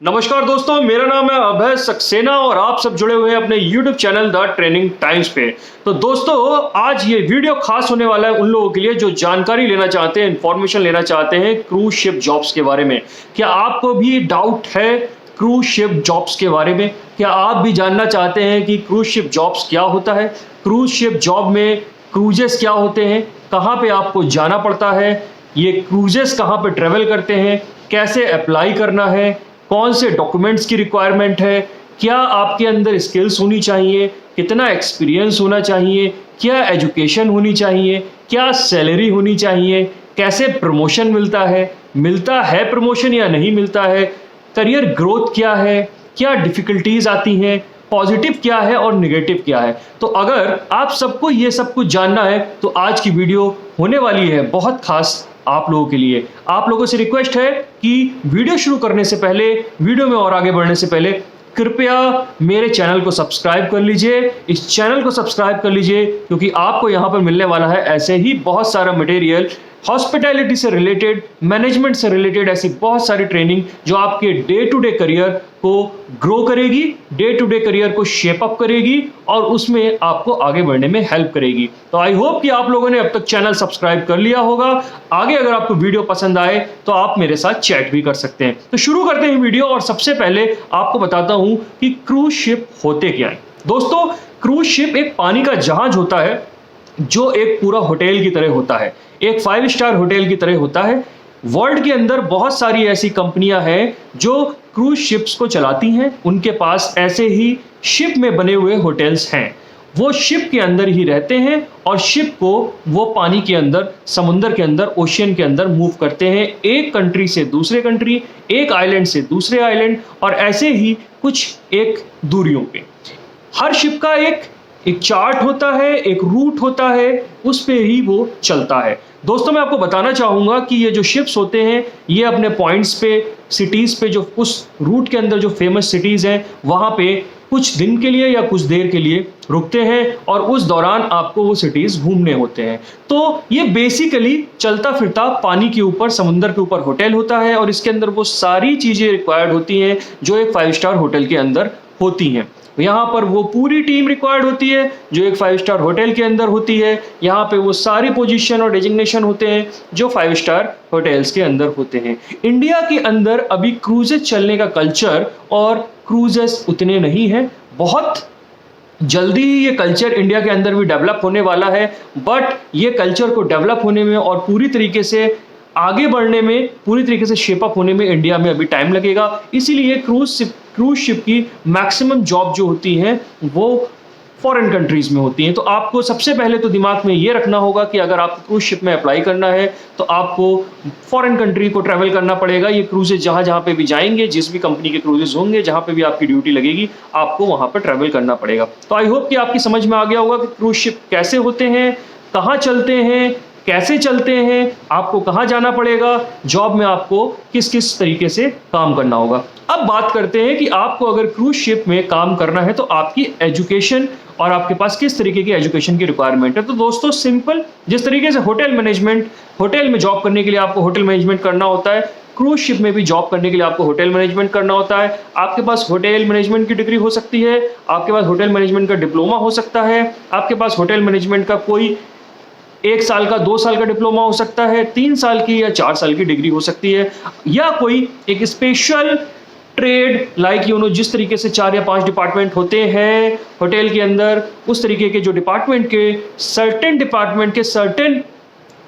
नमस्कार दोस्तों, मेरा नाम है अभय सक्सेना और आप सब जुड़े हुए हैं अपने YouTube channel the training times पे। तो दोस्तों, आज ये वीडियो खास होने वाला है उन लोगों के लिए जो जानकारी लेना चाहते हैं, इंफॉर्मेशन लेना चाहते हैं क्रूज शिप जॉब्स के बारे में। क्या आपको भी डाउट है क्रूज शिप जॉब्स के बारे में? क्या आप भी जानना चाहते हैं कि क्रूज शिप जॉब्स क्या होता है, क्रूज शिप जॉब में क्रूजेस क्या होते हैं, कहाँ पे आपको जाना पड़ता है, ये क्रूजेस कहाँ पे ट्रेवल करते हैं, कैसे अप्लाई करना है, कौन से डॉक्यूमेंट्स की रिक्वायरमेंट है, क्या आपके अंदर स्किल्स होनी चाहिए, कितना एक्सपीरियंस होना चाहिए, क्या एजुकेशन होनी चाहिए, क्या सैलरी होनी चाहिए, कैसे प्रमोशन मिलता है प्रमोशन या नहीं मिलता है, करियर ग्रोथ क्या डिफ़िकल्टीज आती हैं, पॉजिटिव क्या है और नेगेटिव क्या है। तो अगर आप सबको ये सब कुछ जानना है तो आज की वीडियो होने वाली है बहुत खास आप लोगों के लिए। आप लोगों से रिक्वेस्ट है कि वीडियो शुरू करने से पहले, वीडियो में और आगे बढ़ने से पहले कृपया मेरे चैनल को सब्सक्राइब कर लीजिए, इस चैनल को सब्सक्राइब कर लीजिए, क्योंकि आपको यहाँ पर मिलने वाला है ऐसे ही बहुत सारा मटेरियल, हॉस्पिटैलिटी से रिलेटेड, मैनेजमेंट से रिलेटेड, ऐसी बहुत सारी ट्रेनिंग जो आपके डे टू डे करियर को ग्रो करेगी, डे टू डे करियर को शेप अप करेगी और उसमें आपको आगे बढ़ने में हेल्प करेगी। तो आई होप कि आप लोगों ने अब तक चैनल सब्सक्राइब कर लिया होगा। आगे अगर आपको वीडियो पसंद आए तो आप मेरे साथ चैट भी कर सकते हैं। तो शुरू करते हैं वीडियो और सबसे पहले आपको बताता हूं कि क्रूज शिप होते क्या है। दोस्तों, क्रूज शिप एक पानी का जहाज होता है जो एक पूरा होटल की तरह होता है, एक 5 स्टार होटल की तरह होता है। वर्ल्ड के अंदर बहुत सारी ऐसी कंपनियां हैं जो क्रूज शिप्स को चलाती हैं, उनके पास ऐसे ही शिप में बने हुए होटल्स हैं। वो शिप के अंदर ही रहते हैं और शिप को वो पानी के अंदर, समुंदर के अंदर, ओशियन के अंदर मूव करते हैं, एक कंट्री से दूसरे कंट्री, एक आइलैंड से दूसरे आइलैंड, और ऐसे ही कुछ एक दूरियों पे। हर शिप का एक चार्ट होता है, एक रूट होता है, उस पे ही वो चलता है। दोस्तों, मैं आपको बताना चाहूँगा कि ये जो शिप्स होते हैं ये अपने पॉइंट्स पे, सिटीज़ पे, जो उस रूट के अंदर जो फेमस सिटीज़ हैं वहाँ पे कुछ दिन के लिए या कुछ देर के लिए रुकते हैं और उस दौरान आपको वो सिटीज़ घूमने होते हैं। तो ये बेसिकली चलता फिरता पानी के ऊपर, समुंदर के ऊपर होटल होता है और इसके अंदर वो सारी चीज़ें रिक्वायर्ड होती हैं जो एक 5 स्टार होटल के अंदर होती हैं। यहाँ पर वो पूरी टीम रिक्वायर्ड होती है जो एक 5 स्टार होटल के अंदर होती है। यहाँ पे वो सारी पोजीशन और डेजिग्नेशन होते हैं जो 5 स्टार होटल्स के अंदर होते हैं। इंडिया के अंदर अभी क्रूजेस चलने का कल्चर और क्रूजेस उतने नहीं हैं। बहुत जल्दी ये कल्चर इंडिया के अंदर भी डेवलप होने वाला है, बट ये कल्चर को डेवलप होने में और पूरी तरीके से आगे बढ़ने में, पूरी तरीके से शेप अप होने में इंडिया में अभी टाइम लगेगा। इसीलिए क्रूज शिप की मैक्सिमम जॉब जो होती हैं वो फॉरेन कंट्रीज में होती हैं। तो आपको सबसे पहले तो दिमाग में ये रखना होगा कि अगर आपको क्रूज शिप में अप्लाई करना है तो आपको फॉरेन कंट्री को ट्रैवल करना पड़ेगा। ये क्रूजेज जहाँ पे भी जाएंगे, जिस भी कंपनी के क्रूजेज होंगे, जहाँ पे भी आपकी ड्यूटी लगेगी, आपको वहाँ पर ट्रैवल करना पड़ेगा। तो आई होप कि आपकी समझ में आ गया होगा कि क्रूज शिप कैसे होते हैं, कहाँ चलते हैं, कैसे चलते हैं, आपको कहाँ जाना पड़ेगा, जॉब में आपको किस किस तरीके से काम करना होगा। अब बात करते हैं कि आपको अगर क्रूज शिप में काम करना है तो आपकी एजुकेशन और आपके पास किस तरीके की एजुकेशन की रिक्वायरमेंट है। तो दोस्तों, सिंपल, जिस तरीके से होटल में जॉब करने के लिए आपको होटल मैनेजमेंट करना होता है, क्रूज शिप में भी जॉब करने के लिए आपको होटल मैनेजमेंट करना होता है। आपके पास होटल मैनेजमेंट की डिग्री हो सकती है, आपके पास होटल मैनेजमेंट का डिप्लोमा हो सकता है, आपके पास होटल मैनेजमेंट का कोई 1 साल का, 2 साल का डिप्लोमा हो सकता है, 3 साल की या 4 साल की डिग्री हो सकती है, या कोई एक स्पेशल ट्रेड लाइक जिस तरीके से 4 या 5 डिपार्टमेंट होते हैं होटल के अंदर, उस तरीके के जो डिपार्टमेंट के सर्टेन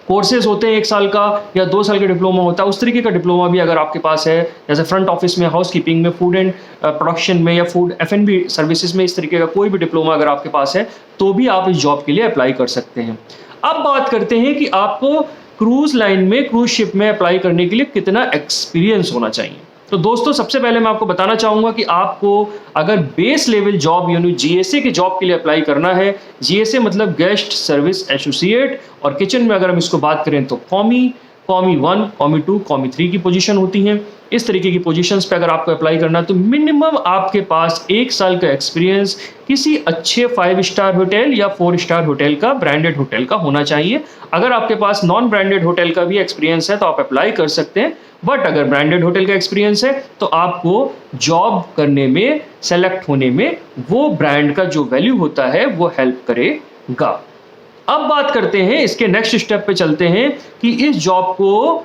कोर्सेज होते हैं, 1 साल का या 2 साल का डिप्लोमा होता है, उस तरीके का डिप्लोमा भी अगर आपके पास है, जैसे फ्रंट ऑफिस में, हाउसकीपिंग में, फूड एंड प्रोडक्शन में या फूड F&B सर्विसेज में, इस तरीके का कोई भी डिप्लोमा अगर आपके पास है तो भी आप इस जॉब के लिए अप्लाई कर सकते हैं। अब बात करते हैं कि आपको क्रूज लाइन में, क्रूज शिप में अप्लाई करने के लिए कितना एक्सपीरियंस होना चाहिए। तो दोस्तों, सबसे पहले मैं आपको बताना चाहूँगा कि आपको अगर बेस लेवल जॉब GSA के जॉब के लिए अप्लाई करना है, GSA मतलब गेस्ट सर्विस एसोसिएट, और किचन में अगर हम इसको बात करें तो कॉमी 1, कॉमी 2, कॉमी 3 की पोजीशन होती हैं। इस तरीके की पोजीशंस पे अगर आपको अप्लाई करना है तो मिनिमम आपके पास 1 साल का एक्सपीरियंस किसी अच्छे 5 स्टार होटल या 4 स्टार होटल का, ब्रांडेड होटल का होना चाहिए। अगर आपके पास नॉन ब्रांडेड होटल का भी एक्सपीरियंस है तो आप अप्लाई कर सकते हैं, बट अगर ब्रांडेड होटल का एक्सपीरियंस है तो आपको जॉब करने में, सेलेक्ट होने में वो ब्रांड का जो वैल्यू होता है वो हेल्प करेगा। अब बात करते हैं, इसके नेक्स्ट स्टेप पे चलते हैं कि इस जॉब को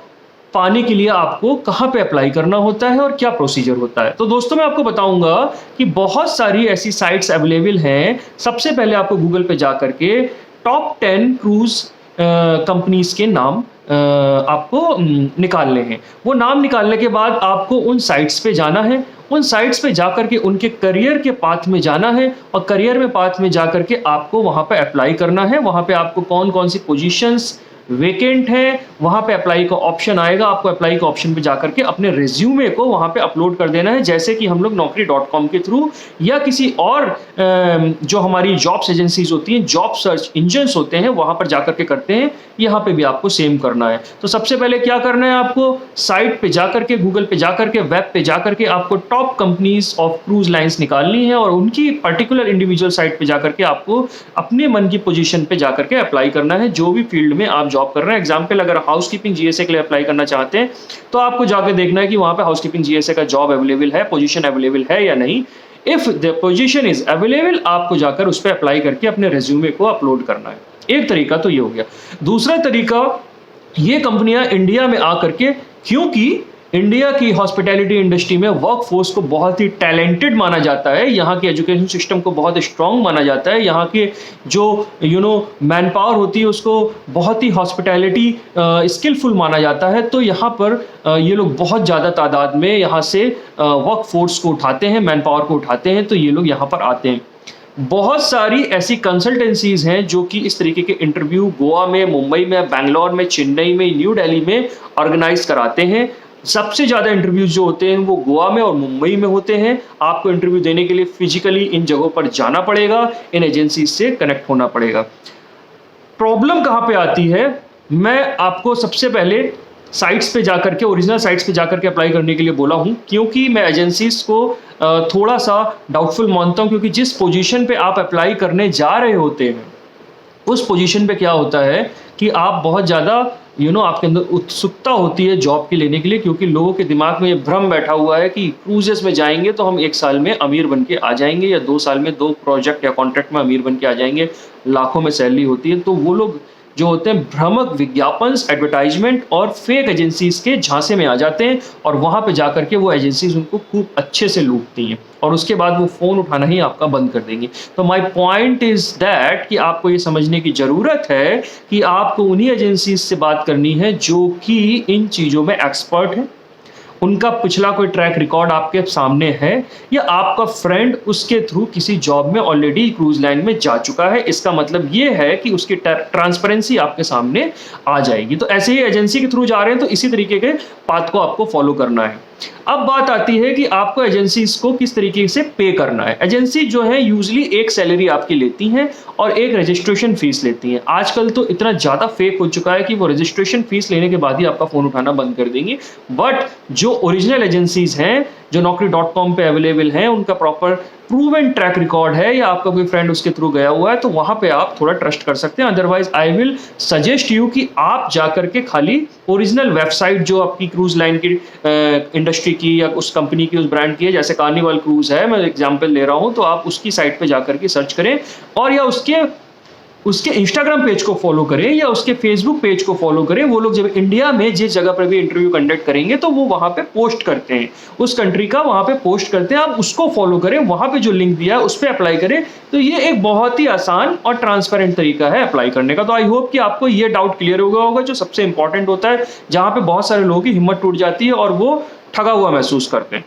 पाने के लिए आपको कहाँ पे अप्लाई करना होता है और क्या प्रोसीजर होता है। तो दोस्तों मैं आपको बताऊंगा कि बहुत सारी ऐसी साइट्स अवेलेबल हैं। सबसे पहले आपको गूगल पे जा करके टॉप 10 क्रूज कंपनीज के नाम आपको निकालने हैं। वो नाम निकालने के बाद आपको उन साइट्स पे जाना है, उन साइट्स पे जाकर के उनके करियर के पाथ में जाना है और करियर में पाथ में जाकर के आपको वहाँ पे अप्लाई करना है। वहाँ पे आपको कौन कौन सी पोजीशंस वेकेंट है वहाँ पे अप्लाई का ऑप्शन आएगा। आपको अप्लाई के ऑप्शन पे जाकर के अपने रिज्यूमे को वहाँ पे अपलोड कर देना है, जैसे कि हम लोग naukri.com के थ्रू या किसी और जो हमारी जॉब्स एजेंसीज होती हैं, जॉब सर्च इंजन्स होते हैं, वहाँ पर जाकर के करते हैं। यहाँ पे भी आपको सेम करना है। तो सबसे पहले क्या करना है, आपको साइट पे जाकर के, गूगल पे जाकर के, वेब पे जाकर के आपको top companies of cruise lines निकालनी है और उनकी पर्टिकुलर इंडिविजुअल साइट पे जाकर के आपको अपने मन की पोजीशन पे जाकर के अप्लाई करना है, जो भी फील्ड में आप जॉब कर रहे हैं। एग्जाम्पल, अगर हाउसकीपिंग जीएसए के लिए अप्लाई करना चाहते हैं तो आपको जाकर देखना है कि वहां पे हाउसकीपिंग जीएसए का जॉब अवेलेबल है, पोजीशन अवेलेबल है या नहीं। If the position is available, आपको जाकर उस पर अप्लाई करके अपने रेज्यूमे को अपलोड करना है। एक तरीका तो ये हो गया। दूसरा तरीका, ये कंपनियां इंडिया में आकर के, क्योंकि इंडिया की हॉस्पिटैलिटी इंडस्ट्री में वर्कफोर्स को बहुत ही टैलेंटेड माना जाता है, यहाँ के एजुकेशन सिस्टम को बहुत स्ट्रांग माना जाता है, यहाँ के जो मैन पावर होती है उसको बहुत ही हॉस्पिटैलिटी स्किलफुल माना जाता है। तो यहाँ पर ये लोग बहुत ज़्यादा तादाद में यहाँ से वर्कफोर्स को उठाते हैं, मैन पावर को उठाते हैं, तो ये लोग यहाँ पर आते हैं। बहुत सारी ऐसी कंसल्टेंसीज हैं जो कि इस तरीके के इंटरव्यू गोवा में, मुंबई में, बैंगलोर में, चेन्नई में, न्यू दिल्ली में ऑर्गेनाइज कराते हैं। सबसे ज़्यादा इंटरव्यूज जो होते हैं वो गोवा में और मुंबई में होते हैं। आपको इंटरव्यू देने के लिए फिजिकली इन जगहों पर जाना पड़ेगा, इन एजेंसी से कनेक्ट होना पड़ेगा। प्रॉब्लम कहाँ पे आती है, मैं आपको सबसे पहले साइट्स पे जाकर के, ओरिजिनल साइट्स पे जाकर के अप्लाई करने के लिए बोला हूँ, क्योंकि मैं एजेंसीज को थोड़ा सा डाउटफुल मानता हूँ, क्योंकि जिस पोजीशन पे आप अप्लाई करने जा रहे होते हैं उस पोजीशन पे क्या होता है कि आप बहुत ज़्यादा आपके अंदर उत्सुकता होती है जॉब के लेने के लिए, क्योंकि लोगों के दिमाग में ये भ्रम बैठा हुआ है कि क्रूजेस में जाएंगे तो हम 1 साल में अमीर बन के आ जाएंगे, या 2 साल में 2 प्रोजेक्ट या कॉन्ट्रैक्ट में अमीर बन के आ जाएंगे, लाखों में सैलरी होती है। तो वो लोग जो होते हैं भ्रामक विज्ञापन, एडवर्टाइजमेंट और फेक एजेंसीज के झांसे में आ जाते हैं और वहां पे जाकर के वो एजेंसीज उनको खूब अच्छे से लूटती हैं और उसके बाद वो फ़ोन उठाना ही आपका बंद कर देंगी। तो माय पॉइंट इज़ दैट कि आपको ये समझने की ज़रूरत है कि आपको उन्हीं एजेंसीज से बात करनी है जो कि इन चीज़ों में एक्सपर्ट हैं, उनका पिछला कोई ट्रैक रिकॉर्ड आपके सामने है, या आपका फ्रेंड उसके थ्रू किसी जॉब में ऑलरेडी क्रूज लाइन में जा चुका है। इसका मतलब ये है कि उसकी ट्रांसपेरेंसी आपके सामने आ जाएगी। तो ऐसे ही एजेंसी के थ्रू जा रहे हैं तो इसी तरीके के पाथ को आपको फॉलो करना है। अब बात आती है कि आपको एजेंसीज को किस तरीके से पे करना है। एजेंसी जो है यूजली एक सैलरी आपकी लेती हैं और एक रजिस्ट्रेशन फीस लेती हैं। आजकल तो इतना ज़्यादा फेक हो चुका है कि वो रजिस्ट्रेशन फीस लेने के बाद ही आपका फ़ोन उठाना बंद कर देंगी। बट जो ओरिजिनल एजेंसीज हैं जो naukri.com पे अवेलेबल हैं, उनका प्रॉपर प्रूवन ट्रैक रिकॉर्ड है या आपका कोई फ्रेंड उसके थ्रू गया हुआ है, तो वहां पे आप थोड़ा ट्रस्ट कर सकते हैं। Otherwise I will suggest you कि आप जाकर के खाली ओरिजिनल वेबसाइट जो आपकी क्रूज लाइन की इंडस्ट्री की या उस कंपनी की, उस ब्रांड की है, जैसे कार्निवल क्रूज है, मैं एग्जांपल ले रहा हूं, तो आप उसकी साइट पे जाकर के सर्च करें और या उसके इंस्टाग्राम पेज को फॉलो करें या उसके फेसबुक पेज को फॉलो करें। वो लोग जब इंडिया में जिस जगह पर भी इंटरव्यू कंडक्ट करेंगे तो वो वहां पे पोस्ट करते हैं, उस कंट्री का वहां पे पोस्ट करते हैं। आप उसको फॉलो करें, वहां पे जो लिंक दिया है उस पर अप्लाई करें। तो ये एक बहुत ही आसान और ट्रांसपेरेंट तरीका है अप्लाई करने का। तो आई होप कि आपको ये डाउट क्लियर हो गया होगा, जो सबसे इंपॉर्टेंट होता है, जहां पे बहुत सारे लोगों की हिम्मत टूट जाती है और वो ठगा हुआ महसूस करते हैं।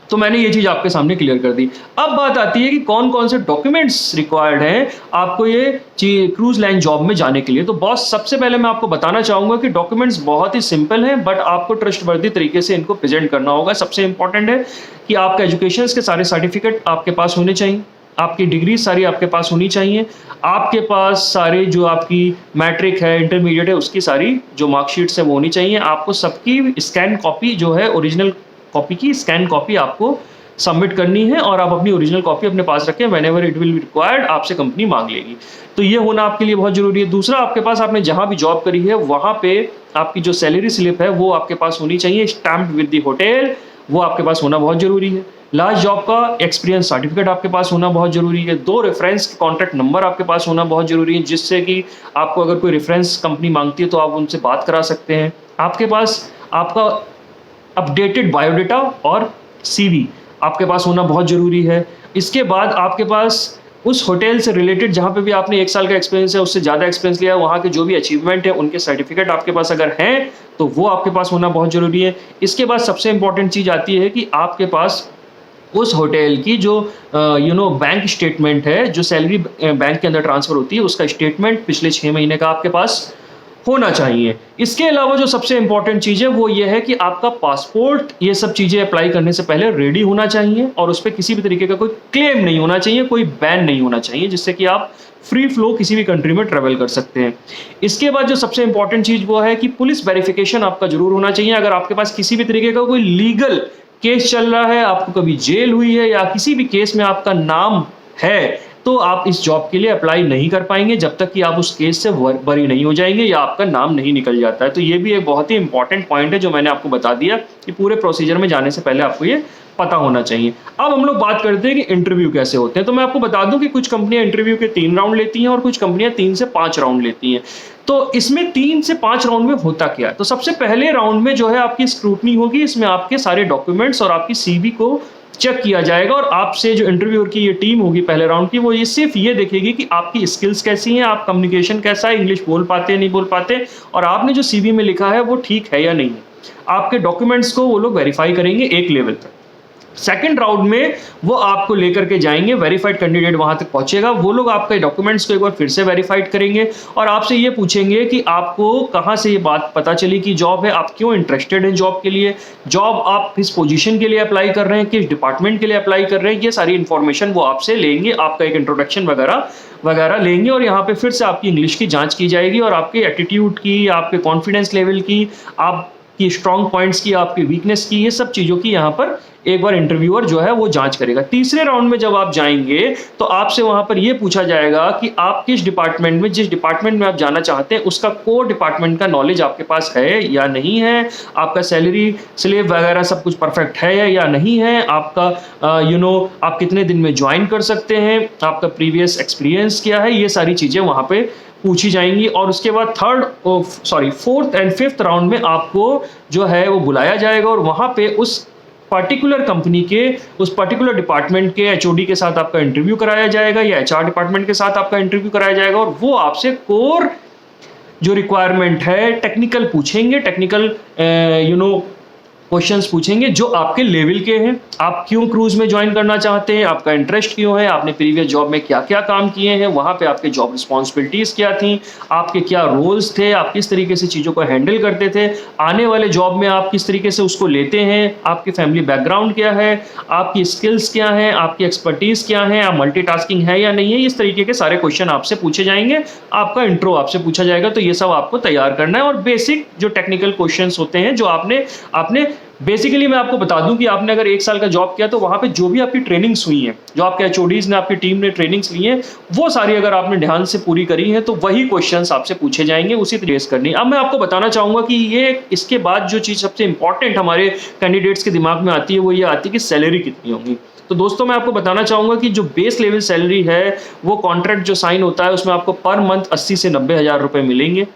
तो मैंने ये चीज़ आपके सामने क्लियर कर दी। अब बात आती है कि कौन कौन से डॉक्यूमेंट्स रिक्वायर्ड हैं आपको ये क्रूज लाइन जॉब में जाने के लिए। तो बॉस, सबसे पहले मैं आपको बताना चाहूँगा कि डॉक्यूमेंट्स बहुत ही सिंपल हैं, बट आपको ट्रस्टवर्दी तरीके से इनको प्रेजेंट करना होगा। सबसे इंपॉर्टेंट है कि आपका एजुकेशन के सारे सर्टिफिकेट आपके पास होने चाहिए, आपकी डिग्री सारी आपके पास होनी चाहिए, आपके पास सारे जो आपकी मैट्रिक है, इंटरमीडिएट है, उसकी सारी जो मार्कशीट्स है वो होनी चाहिए। आपको सबकी स्कैन कॉपी जो है ओरिजिनल कॉपी की स्कैन कॉपी आपको सबमिट करनी है और आप अपनी ओरिजिनल कॉपी अपने पास रखें, whenever it will be required आपसे कंपनी मांग लेगी। तो ये होना आपके लिए बहुत जरूरी है। दूसरा, आपके पास आपने जहां भी जॉब करी है वहां पे आपकी जो सैलरी स्लिप है वो आपके पास होनी चाहिए, स्टैम्प्ड विद द होटल, वो आपके पास होना बहुत जरूरी है। लास्ट जॉब का एक्सपीरियंस सर्टिफिकेट आपके पास होना बहुत जरूरी है। 2 रेफरेंस कॉन्टैक्ट नंबर आपके पास होना बहुत जरूरी है, जिससे कि आपको अगर कोई रेफरेंस कंपनी मांगती है तो आप उनसे बात करा सकते हैं। आपके पास आपका अपडेटेड बायोडाटा और सीवी आपके पास होना बहुत ज़रूरी है। इसके बाद आपके पास उस होटल से रिलेटेड जहाँ पे भी आपने 1 साल का एक्सपीरियंस है, उससे ज़्यादा एक्सपीरियंस लिया है, वहाँ के जो भी अचीवमेंट है उनके सर्टिफिकेट आपके पास अगर हैं तो वो आपके पास होना बहुत ज़रूरी है। इसके बाद सबसे इम्पॉर्टेंट चीज़ आती है कि आपके पास उस होटल की जो बैंक स्टेटमेंट है, जो सैलरी बैंक के अंदर ट्रांसफ़र होती है उसका स्टेटमेंट पिछले 6 महीने का आपके पास होना चाहिए। इसके अलावा जो सबसे इम्पोर्टेंट चीज़ है वो ये है कि आपका पासपोर्ट, ये सब चीज़ें अप्लाई करने से पहले रेडी होना चाहिए और उस पे किसी भी तरीके का कोई क्लेम नहीं होना चाहिए, कोई बैन नहीं होना चाहिए, जिससे कि आप फ्री फ्लो किसी भी कंट्री में ट्रैवल कर सकते हैं। इसके बाद जो सबसे इम्पोर्टेंट चीज़ वो है कि पुलिस वेरिफिकेशन आपका ज़रूर होना चाहिए। अगर आपके पास किसी भी तरीके का कोई लीगल केस चल रहा है, आपको कभी जेल हुई है या किसी भी केस में आपका नाम है, तो आप इस जॉब के लिए अप्लाई नहीं कर पाएंगे जब तक कि आप उस केस से बरी नहीं हो जाएंगे या आपका नाम नहीं निकल जाता है। तो ये भी एक बहुत ही इंपॉर्टेंट पॉइंट है जो मैंने आपको बता दिया कि पूरे प्रोसीजर में जाने से पहले आपको ये पता होना चाहिए। अब हम लोग बात करते हैं कि इंटरव्यू कैसे होते हैं। तो मैं आपको बता दूं कि कुछ कंपनियां इंटरव्यू के 3 राउंड लेती हैं और कुछ कंपनियां 3 से 5 राउंड लेती हैं। तो इसमें 3 से 5 राउंड में होता क्या है? तो सबसे पहले राउंड में जो है आपकी स्क्रूटनी होगी, इसमें आपके सारे डॉक्यूमेंट्स और आपकी सीवी को चेक किया जाएगा और आपसे जो इंटरव्यूअर की ये टीम होगी पहले राउंड की, वो ये सिर्फ ये देखेगी कि आपकी स्किल्स कैसी हैं, आप कम्युनिकेशन कैसा है, इंग्लिश बोल पाते हैं नहीं बोल पाते, और आपने जो सीवी में लिखा है वो ठीक है या नहीं है। आपके डॉक्यूमेंट्स को वो लोग वेरीफाई करेंगे एक लेवल तक। सेकंड राउंड में वो आपको लेकर के जाएंगे, वेरीफाइड कैंडिडेट वहां तक पहुंचेगा, वो लोग आपके डॉक्यूमेंट्स को एक बार फिर से वेरीफाइड करेंगे और आपसे ये पूछेंगे कि आपको कहां से ये बात पता चली कि जॉब है, आप क्यों इंटरेस्टेड हैं जॉब के लिए, जॉब आप किस पोजीशन के लिए अप्लाई कर रहे हैं, किस डिपार्टमेंट के लिए अप्लाई कर रहे हैं, ये सारी इंफॉर्मेशन वो आपसे लेंगे, आपका एक इंट्रोडक्शन वगैरह लेंगे और यहाँ पे फिर से आपकी इंग्लिश की जांच की जाएगी और आपके एटीट्यूड की, आपके कॉन्फिडेंस लेवल की, आपकी स्ट्रॉन्ग पॉइंट्स की, आपकी वीकनेस की, ये सब चीज़ों की यहाँ पर एक बार इंटरव्यूअर जो है वो जांच करेगा। तीसरे राउंड में जब आप जाएंगे तो आपसे वहां पर ये पूछा जाएगा कि आप किस डिपार्टमेंट में, जिस डिपार्टमेंट में आप जाना चाहते हैं उसका कोर डिपार्टमेंट का नॉलेज आपके पास है या नहीं है, आपका सैलरी स्लिप वगैरह सब कुछ परफेक्ट है या नहीं है, आपका आप कितने दिन में ज्वाइन कर सकते हैं, आपका प्रीवियस एक्सपीरियंस क्या है, ये सारी चीज़ें वहाँ पे पूछी जाएंगी। और उसके बाद फोर्थ एंड फिफ्थ राउंड में आपको जो है वो बुलाया जाएगा और वहाँ पे उस पर्टिकुलर कंपनी के, उस पर्टिकुलर डिपार्टमेंट के एचओडी के साथ आपका इंटरव्यू कराया जाएगा या एचआर डिपार्टमेंट के साथ आपका इंटरव्यू कराया जाएगा और वो आपसे कोर जो रिक्वायरमेंट है टेक्निकल पूछेंगे, टेक्निकल क्वेश्चंस पूछेंगे जो आपके लेवल के हैं। आप क्यों क्रूज में ज्वाइन करना चाहते हैं, आपका इंटरेस्ट क्यों है, आपने प्रीवियस जॉब में क्या क्या काम किए हैं, वहाँ पे आपके जॉब रिस्पॉन्सिबिलिटीज़ क्या थी, आपके क्या रोल्स थे, आप किस तरीके से चीज़ों को हैंडल करते थे, आने वाले जॉब में आप किस तरीके से उसको लेते हैं, आपकी फैमिली बैकग्राउंड क्या है, आपकी स्किल्स क्या हैं, आपकी एक्सपर्टीज़ क्या है, आप मल्टीटास्किंग है या नहीं है, इस तरीके के सारे क्वेश्चन आपसे पूछे जाएंगे। आपका इंट्रो आपसे पूछा जाएगा, तो ये सब आपको तैयार करना है। और बेसिक जो टेक्निकल क्वेश्चन होते हैं जो आपने बेसिकली मैं आपको बता दूं कि आपने अगर 1 साल का जॉब किया तो वहां पे जो भी आपकी ट्रेनिंग्स हुई हैं, जो आपके एचओडीज ने, आपकी टीम ने ट्रेनिंग्स ली हैं, वो सारी अगर आपने ध्यान से पूरी करी हैं तो वही क्वेश्चंस आपसे पूछे जाएंगे, उसी तरीके से करनी। अब मैं आपको बताना चाहूंगा कि ये इसके बाद जो चीज़ सबसे इंपॉर्टेंट हमारे कैंडिडेट्स के दिमाग में आती है वो ये आती है कि सैलरी कितनी होगी। तो दोस्तों मैं आपको बताना चाहूंगा कि जो बेस लेवल सैलरी है वो कॉन्ट्रैक्ट जो साइन होता है उसमें आपको पर मंथ 80 से 90 हज़ार रुपये मिलेंगे।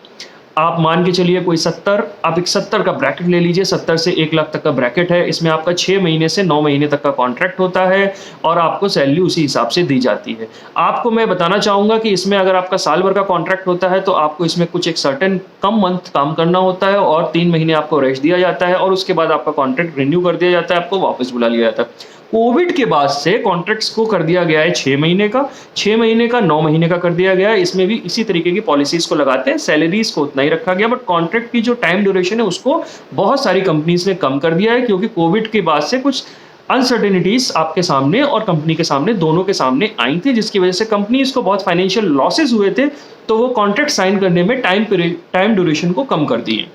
आप मान के चलिए कोई 70, आप एक 70 का ब्रैकेट ले लीजिए, 70 से 1 लाख तक का ब्रैकेट है। इसमें आपका 6 महीने से 9 महीने तक का कॉन्ट्रैक्ट होता है और आपको सैलरी उसी हिसाब से दी जाती है। आपको मैं बताना चाहूँगा कि इसमें अगर आपका साल भर का कॉन्ट्रैक्ट होता है तो आपको इसमें कुछ एक सर्टेन कम मंथ काम करना होता है और 3 महीने आपको रेस्ट दिया जाता है और उसके बाद आपका कॉन्ट्रैक्ट रिन्यू कर दिया जाता है, आपको वापस बुला लिया जाता है। कोविड के बाद से कॉन्ट्रैक्ट्स को कर दिया गया है 6 महीने का, 6 महीने का, 9 महीने का कर दिया गया है। इसमें भी इसी तरीके की पॉलिसीज को लगाते हैं, सैलरीज को उतना ही रखा गया, बट कॉन्ट्रैक्ट की जो टाइम ड्यूरेशन है उसको बहुत सारी कंपनीज ने कम कर दिया है क्योंकि कोविड के बाद से कुछ अनसर्टेनिटीज आपके सामने और कंपनी के सामने, दोनों के सामने आई थी, जिसकी वजह से कंपनीज को बहुत फाइनेंशियल लॉसेज हुए थे, तो वो कॉन्ट्रैक्ट साइन करने में टाइम ड्यूरेशन को कम कर दिए।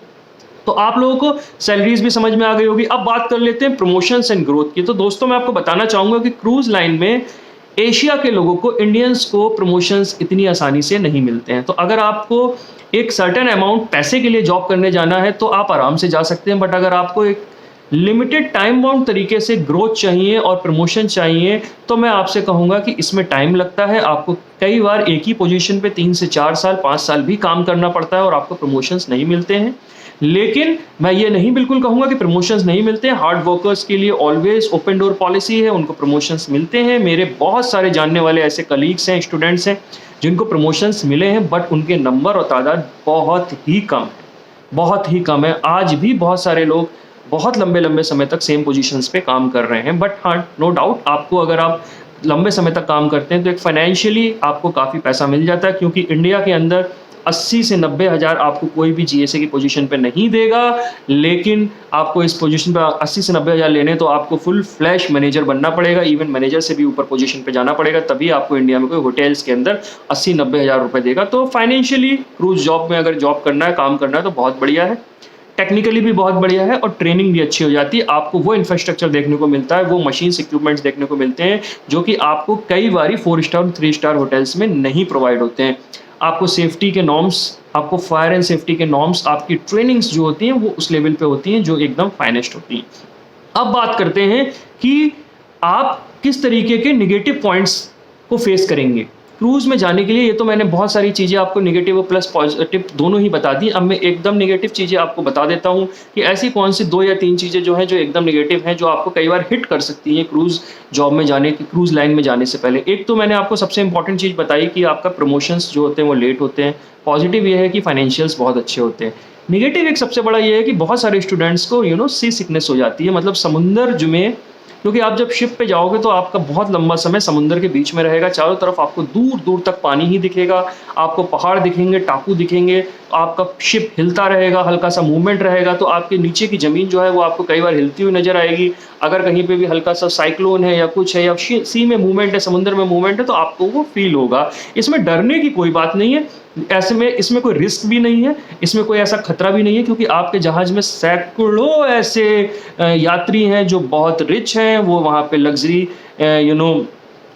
तो आप लोगों को सैलरीज भी समझ में आ गई होगी। अब बात कर लेते हैं प्रमोशंस एंड ग्रोथ की। तो दोस्तों मैं आपको बताना चाहूंगा कि क्रूज लाइन में एशिया के लोगों को, इंडियंस को प्रमोशंस इतनी आसानी से नहीं मिलते हैं। तो अगर आपको एक सर्टेन अमाउंट पैसे के लिए जॉब करने जाना है तो आप आराम से जा सकते हैं, बट अगर आपको एक लिमिटेड टाइम बाउंड तरीके से ग्रोथ चाहिए और प्रमोशन चाहिए तो मैं आपसे कहूंगा कि इसमें टाइम लगता है। आपको कई बार एक ही पोजीशन पे 3 से 4 साल 5 साल भी काम करना पड़ता है और आपको प्रमोशंस नहीं मिलते हैं। लेकिन मैं ये नहीं बिल्कुल कहूंगा कि प्रमोशंस नहीं मिलते हैं। हार्ड वर्कर्स के लिए ऑलवेज ओपन डोर पॉलिसी है, उनको प्रमोशंस मिलते हैं। मेरे बहुत सारे जानने वाले ऐसे कलीग्स हैं, स्टूडेंट्स हैं जिनको प्रमोशंस मिले हैं, बट उनके नंबर और तादाद बहुत ही कम है, बहुत ही कम है। आज भी बहुत सारे लोग बहुत लंबे लंबे समय तक सेम पोजीशंस पे काम कर रहे हैं। बट हाँ, नो डाउट, आपको अगर आप लंबे समय तक काम करते हैं तो एक फाइनेंशियली आपको काफ़ी पैसा मिल जाता है, क्योंकि इंडिया के अंदर 80 से 90 हज़ार आपको कोई भी जीएसए की पोजीशन पे नहीं देगा। लेकिन आपको इस पोजीशन पे 80 से 90 हज़ार लेने तो आपको फुल फ्लैश मैनेजर बनना पड़ेगा, इवन मैनेजर से भी ऊपर पोजीशन पे जाना पड़ेगा, तभी आपको इंडिया में कोई होटल्स के अंदर 80-90 हज़ार रुपये देगा। तो फाइनेंशियली क्रूज जॉब में अगर जॉब करना है, काम करना है तो बहुत बढ़िया है, टेक्निकली भी बहुत बढ़िया है और ट्रेनिंग भी अच्छी हो जाती है। आपको वो इंफ्रास्ट्रक्चर देखने को मिलता है, वो मशीन्स इक्विपमेंट्स देखने को मिलते हैं जो कि आपको कई बारी 4 स्टार 3 स्टार होटल्स में नहीं प्रोवाइड होते हैं। आपको सेफ्टी के नॉर्म्स, आपको फायर एंड सेफ्टी के नॉर्म्स, आपकी ट्रेनिंग्स जो होती हैं वो उस लेवल पे होती हैं जो एकदम फाइनेस्ट होती हैं। अब बात करते हैं कि आप किस तरीके के निगेटिव पॉइंट्स को फेस करेंगे क्रूज में जाने के लिए। ये तो मैंने बहुत सारी चीज़ें आपको निगेटिव और प्लस पॉजिटिव दोनों ही बता दी। अब मैं एकदम निगेटिव चीज़ें आपको बता देता हूँ कि ऐसी कौन सी 2 या 3 चीज़ें जो हैं जो एकदम निगेटिव हैं, जो आपको कई बार हिट कर सकती हैं क्रूज जॉब में जाने की, क्रूज लाइन में जाने से पहले। एक तो मैंने आपको सबसे इंपॉर्टेंट चीज़ बताई कि आपका प्रमोशंस जो होते हैं वो लेट होते हैं। पॉजिटिव ये है कि फाइनेंशियल्स बहुत अच्छे होते हैं। निगेटिव एक सबसे बड़ा ये है कि बहुत सारे स्टूडेंट्स को सी सिकनेस हो जाती है, मतलब समुंदर में, क्योंकि आप जब शिप पे जाओगे तो आपका बहुत लंबा समय समुद्र के बीच में रहेगा। चारों तरफ आपको दूर दूर तक पानी ही दिखेगा, आपको पहाड़ दिखेंगे, टापू दिखेंगे, आपका शिप हिलता रहेगा, हल्का सा मूवमेंट रहेगा तो आपके नीचे की ज़मीन जो है वो आपको कई बार हिलती हुई नजर आएगी। अगर कहीं पे भी हल्का सा साइक्लोन है या कुछ है या सी में मूवमेंट है, समुद्र में मूवमेंट है, तो आपको वो फील होगा। इसमें डरने की कोई बात नहीं है, ऐसे में इसमें कोई रिस्क भी नहीं है, इसमें कोई ऐसा खतरा भी नहीं है, क्योंकि आपके जहाज में सैकड़ों ऐसे यात्री हैं जो बहुत रिच हैं, वो वहाँ पे लग्जरी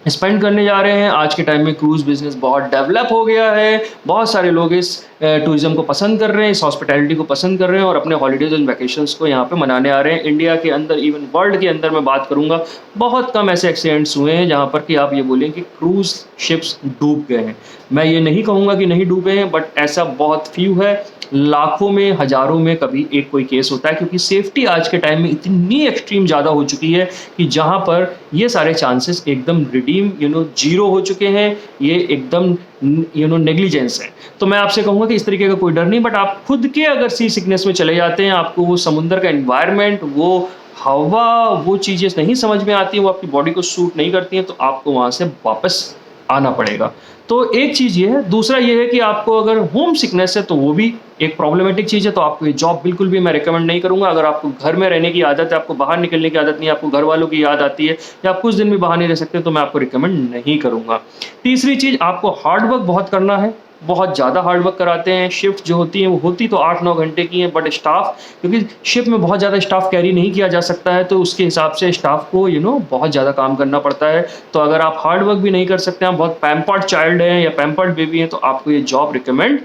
स्पेंड करने जा रहे हैं। आज के टाइम में क्रूज बिजनेस बहुत डेवलप हो गया है, बहुत सारे लोग इस टूरिज्म को पसंद कर रहे हैं, इस हॉस्पिटैलिटी को पसंद कर रहे हैं और अपने हॉलीडेज एंड वैकेशंस को यहाँ पे मनाने आ रहे हैं। इंडिया के अंदर, इवन वर्ल्ड के अंदर मैं बात करूँगा, बहुत कम ऐसे एक्सीडेंट्स हुए हैं जहाँ पर कि आप ये बोलें कि क्रूज शिप्स डूब गए हैं। मैं ये नहीं कहूँगा कि नहीं डूबे हैं, बट ऐसा बहुत फ्यू है, लाखों में, हजारों में कभी एक कोई केस होता है, क्योंकि सेफ्टी आज के टाइम में इतनी एक्सट्रीम ज़्यादा हो चुकी है कि जहाँ पर ये सारे चांसेस एकदम रिडीम जीरो हो चुके हैं, ये एकदम नेग्लिजेंस है। तो मैं आपसे कहूँगा कि इस तरीके का कोई डर नहीं, बट आप खुद के अगर सी सिकनेस में चले जाते हैं, आपको वो समुद्र का एनवायरनमेंट, वो हवा, वो चीज़ें नहीं समझ में आती हैं, वो आपकी बॉडी को सूट नहीं करती हैं, तो आपको वहाँ से वापस आना पड़ेगा। तो एक चीज़ ये है। दूसरा ये है कि आपको अगर होम सिकनेस है तो वो भी एक प्रॉब्लमेटिक चीज़ है, तो आपको ये जॉब बिल्कुल भी मैं रिकमेंड नहीं करूँगा। अगर आपको घर में रहने की आदत है, आपको बाहर निकलने की आदत नहीं है, आपको घर वालों की याद आती है या आप कुछ दिन भी बाहर नहीं रह सकते, तो मैं आपको रिकमेंड नहीं करूँगा। तीसरी चीज़, आपको हार्ड वर्क बहुत करना है, बहुत ज़्यादा हार्ड वर्क कराते हैं। शिफ्ट जो होती है वो होती तो 8-9 घंटे की है, बट स्टाफ, क्योंकि शिफ्ट में बहुत ज़्यादा स्टाफ कैरी नहीं किया जा सकता है, तो उसके हिसाब से स्टाफ को बहुत ज़्यादा काम करना पड़ता है। तो अगर आप हार्ड वर्क भी नहीं कर सकते, आप बहुत पैम्पर्ड चाइल्ड हैं या पैम्पर्ड बेबी हैं, तो आपको ये जॉब रिकमेंड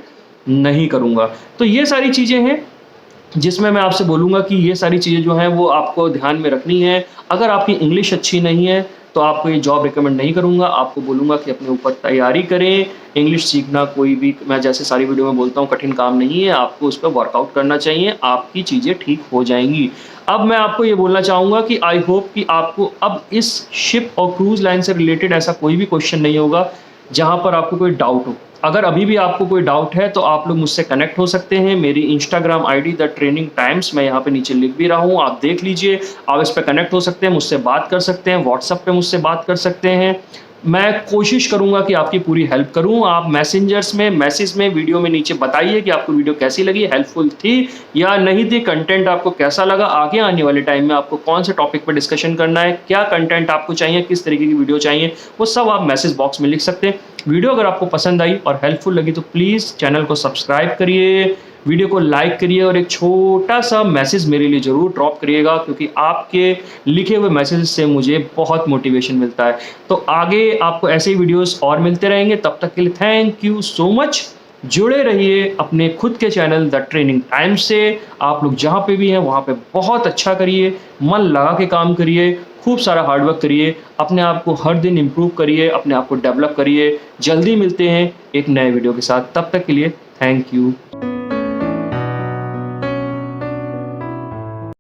नहीं करूँगा। तो ये सारी चीज़ें हैं जिसमें मैं आपसे बोलूँगा कि ये सारी चीज़ें जो हैं वो आपको ध्यान में रखनी है। अगर आपकी इंग्लिश अच्छी नहीं है तो आपको ये जॉब रिकमेंड नहीं करूँगा। आपको बोलूँगा कि अपने ऊपर तैयारी करें। इंग्लिश सीखना कोई भी, मैं जैसे सारी वीडियो में बोलता हूँ, कठिन काम नहीं है, आपको उस पर वर्कआउट करना चाहिए, आपकी चीज़ें ठीक हो जाएंगी। अब मैं आपको ये बोलना चाहूँगा कि आई होप कि आपको अब इस शिप और क्रूज़ लाइन से रिलेटेड ऐसा कोई भी क्वेश्चन नहीं होगा जहाँ पर आपको कोई डाउट हो। अगर अभी भी आपको कोई डाउट है तो आप लोग मुझसे कनेक्ट हो सकते हैं। मेरी Instagram ID the training times मैं यहाँ पे नीचे लिख भी रहा हूँ, आप देख लीजिए। आप इस पर कनेक्ट हो सकते हैं, मुझसे बात कर सकते हैं, व्हाट्सएप पे मुझसे बात कर सकते हैं। मैं कोशिश करूंगा कि आपकी पूरी हेल्प करूं। आप मैसेंजर्स में, मैसेज में, वीडियो में नीचे बताइए कि आपको वीडियो कैसी लगी, हेल्पफुल थी या नहीं थी, कंटेंट आपको कैसा लगा, आगे आने वाले टाइम में आपको कौन से टॉपिक पर डिस्कशन करना है, क्या कंटेंट आपको चाहिए, किस तरीके की वीडियो चाहिए, वो सब आप मैसेज बॉक्स में लिख सकते हैं। वीडियो अगर आपको पसंद आई और हेल्पफुल लगी तो प्लीज़ चैनल को सब्सक्राइब करिए, वीडियो को लाइक करिए और एक छोटा सा मैसेज मेरे लिए ज़रूर ड्रॉप करिएगा, क्योंकि आपके लिखे हुए मैसेज से मुझे बहुत मोटिवेशन मिलता है। तो आगे आपको ऐसे ही वीडियोस और मिलते रहेंगे। तब तक के लिए थैंक यू सो मच। जुड़े रहिए अपने खुद के चैनल द ट्रेनिंग टाइम्स से। आप लोग जहाँ पे भी हैं वहाँ पे बहुत अच्छा करिए, मन लगा के काम करिए, खूब सारा हार्डवर्क करिए, अपने आप को हर दिन इम्प्रूव करिए, अपने आप को डेवलप करिए। जल्दी मिलते हैं एक नए वीडियो के साथ। तब तक के लिए थैंक यू।